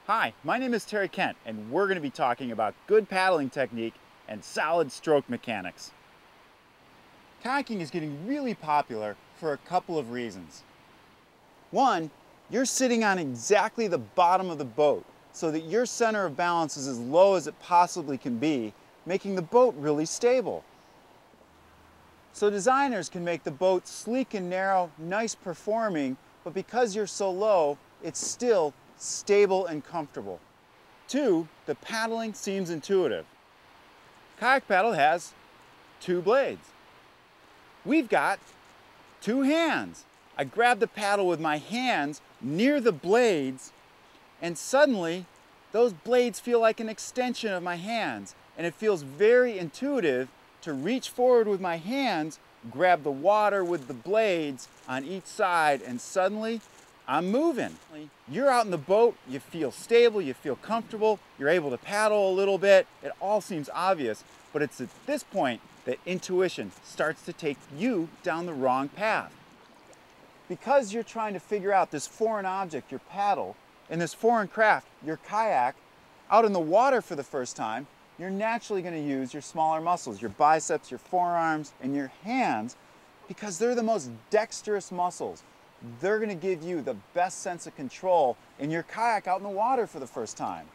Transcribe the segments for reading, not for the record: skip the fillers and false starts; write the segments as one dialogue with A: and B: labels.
A: Hi, my name is Terry Kent, and we're going to be talking about good paddling technique and solid stroke mechanics. Kayaking is getting really popular for a couple of reasons. One, you're sitting on exactly the bottom of the boat so that your center of balance is as low as it possibly can be, making the boat really stable. So designers can make the boat sleek and narrow, nice performing, but because you're so low, it's still stable and comfortable. Two, the paddling seems intuitive. Kayak paddle has two blades. We've got two hands. I grab the paddle with my hands near the blades, and suddenly those blades feel like an extension of my hands, and it feels very intuitive to reach forward with my hands, grab the water with the blades on each side, and suddenly I'm moving. You're out in the boat, you feel stable, you feel comfortable, you're able to paddle a little bit. It all seems obvious, but it's at this point that intuition starts to take you down the wrong path. Because you're trying to figure out this foreign object, your paddle, and this foreign craft, your kayak, out in the water for the first time, you're naturally going to use your smaller muscles, your biceps, your forearms, and your hands, because they're the most dexterous muscles. They're going to give you the best sense of control in your kayak out in the water for the first time.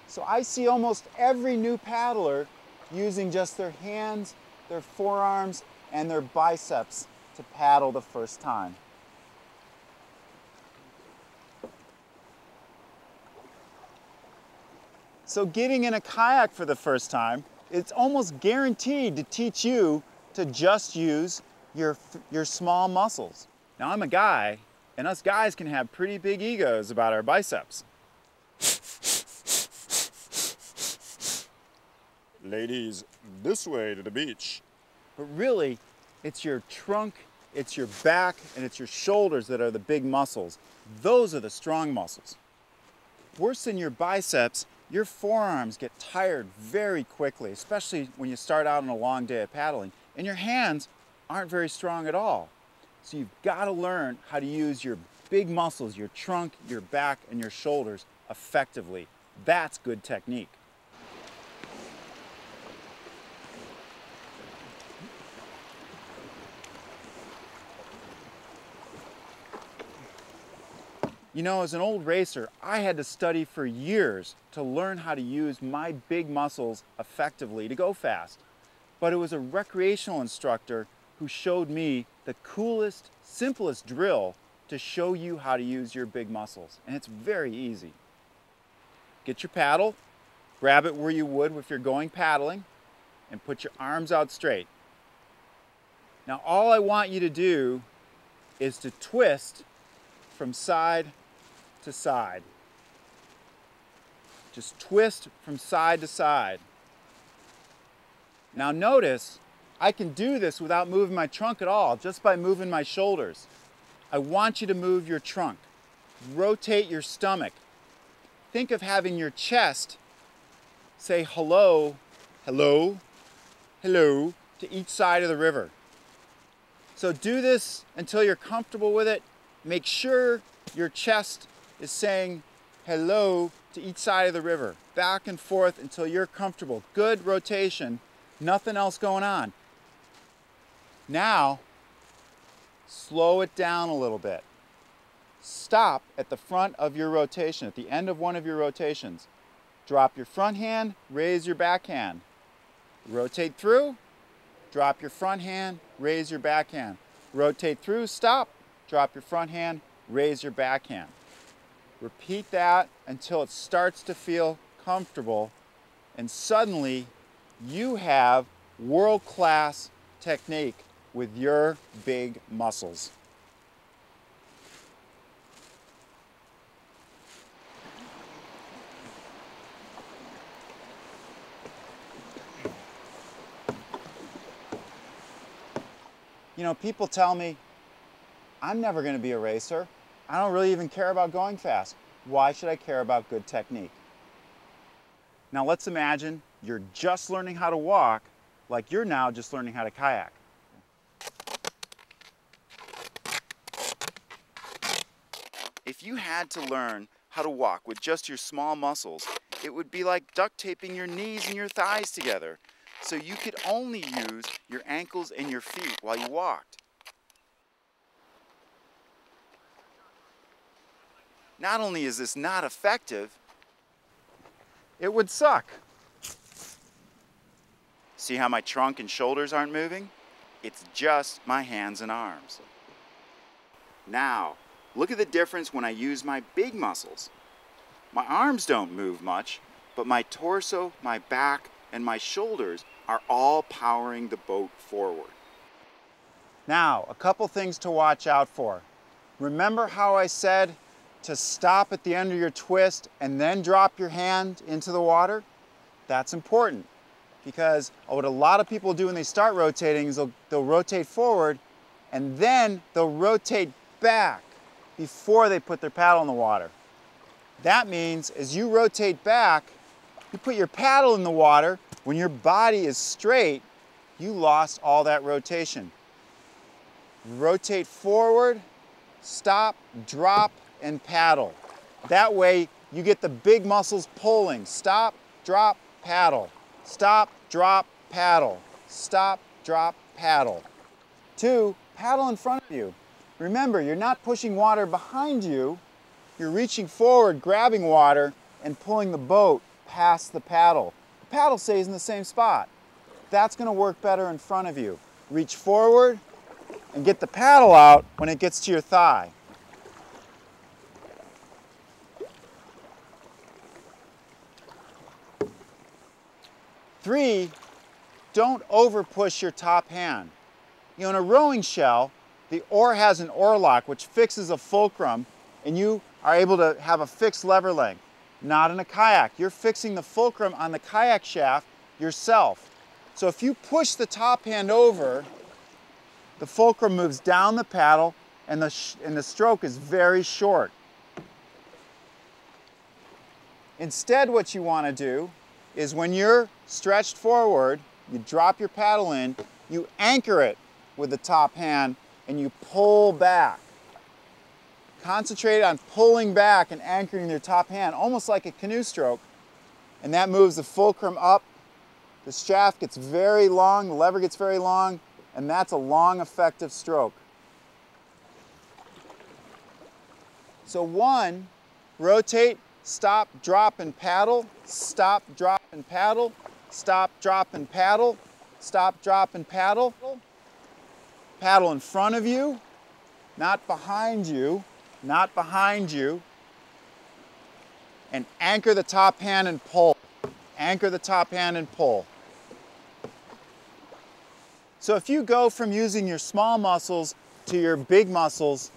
A: So I see almost every new paddler using just their hands, their forearms, and their biceps to paddle the first time. So getting in a kayak for the first time, it's almost guaranteed to teach you to just use your small muscles. Now I'm a guy, and us guys can have pretty big egos about our biceps.
B: Ladies, this way to the beach.
A: But really, it's your trunk, it's your back, and it's your shoulders that are the big muscles. Those are the strong muscles. Worse than your biceps, your forearms get tired very quickly, especially when you start out on a long day of paddling, and your hands aren't very strong at all. So you've got to learn how to use your big muscles, your trunk, your back, and your shoulders effectively. That's good technique. You know, as an old racer, I had to study for years to learn how to use my big muscles effectively to go fast. But it was a recreational instructor who showed me the coolest, simplest drill to show you how to use your big muscles. And it's very easy. Get your paddle, grab it where you would if you're going paddling, and put your arms out straight. Now all I want you to do is to twist from side to side. Just twist from side to side. Now notice, I can do this without moving my trunk at all, just by moving my shoulders. I want you to move your trunk. Rotate your stomach. Think of having your chest say hello, hello, hello to each side of the river. So do this until you're comfortable with it. Make sure your chest is saying hello to each side of the river, back and forth until you're comfortable. Good rotation, nothing else going on. Now, slow it down a little bit. Stop at the front of your rotation, at the end of one of your rotations. Drop your front hand, raise your back hand. Rotate through, drop your front hand, raise your back hand. Rotate through, stop, drop your front hand, raise your back hand. Repeat that until it starts to feel comfortable, and suddenly you have world-class technique with your big muscles. You know, people tell me, I'm never going to be a racer. I don't really even care about going fast. Why should I care about good technique? Now let's imagine you're just learning how to walk like you're now just learning how to kayak. If you had to learn how to walk with just your small muscles, it would be like duct taping your knees and your thighs together. So you could only use your ankles and your feet while you walked. Not only is this not effective, it would suck. See how my trunk and shoulders aren't moving? It's just my hands and arms. Now, look at the difference when I use my big muscles. My arms don't move much, but my torso, my back, and my shoulders are all powering the boat forward. Now, a couple things to watch out for. Remember how I said to stop at the end of your twist and then drop your hand into the water? That's important, because what a lot of people do when they start rotating is they'll rotate forward and then they'll rotate back before they put their paddle in the water. That means as you rotate back, you put your paddle in the water, when your body is straight, you lost all that rotation. Rotate forward, stop, drop, and paddle. That way you get the big muscles pulling. Stop, drop, paddle. Stop, drop, paddle. Stop, drop, paddle. 2, paddle in front of you. Remember, you're not pushing water behind you. You're reaching forward, grabbing water, and pulling the boat past the paddle. The paddle stays in the same spot. That's going to work better in front of you. Reach forward and get the paddle out when it gets to your thigh. 3, don't over push your top hand. You know, in a rowing shell, the oar has an oar lock which fixes a fulcrum and you are able to have a fixed lever length. Not in a kayak. You're fixing the fulcrum on the kayak shaft yourself. So if you push the top hand over, the fulcrum moves down the paddle and the stroke is very short. Instead, what you want to do is when you're stretched forward, you drop your paddle in, you anchor it with the top hand and you pull back. Concentrate on pulling back and anchoring your top hand, almost like a canoe stroke, and that moves the fulcrum up. The shaft gets very long, the lever gets very long, and that's a long, effective stroke. So 1, rotate, stop, drop, and paddle. Stop, drop, and paddle. Stop, drop, and paddle. Stop, drop, and paddle. Paddle in front of you, not behind you, not behind you. And anchor the top hand and pull. Anchor the top hand and pull. So if you go from using your small muscles to your big muscles,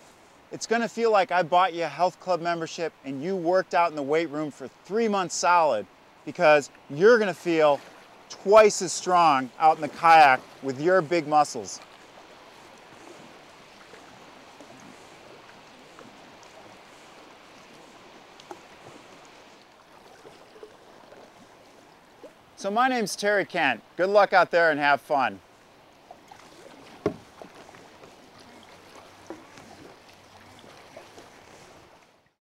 A: it's going to feel like I bought you a health club membership and you worked out in the weight room for 3 months solid, because you're going to feel twice as strong out in the kayak with your big muscles. So my name's Terry Kent. Good luck out there and have fun.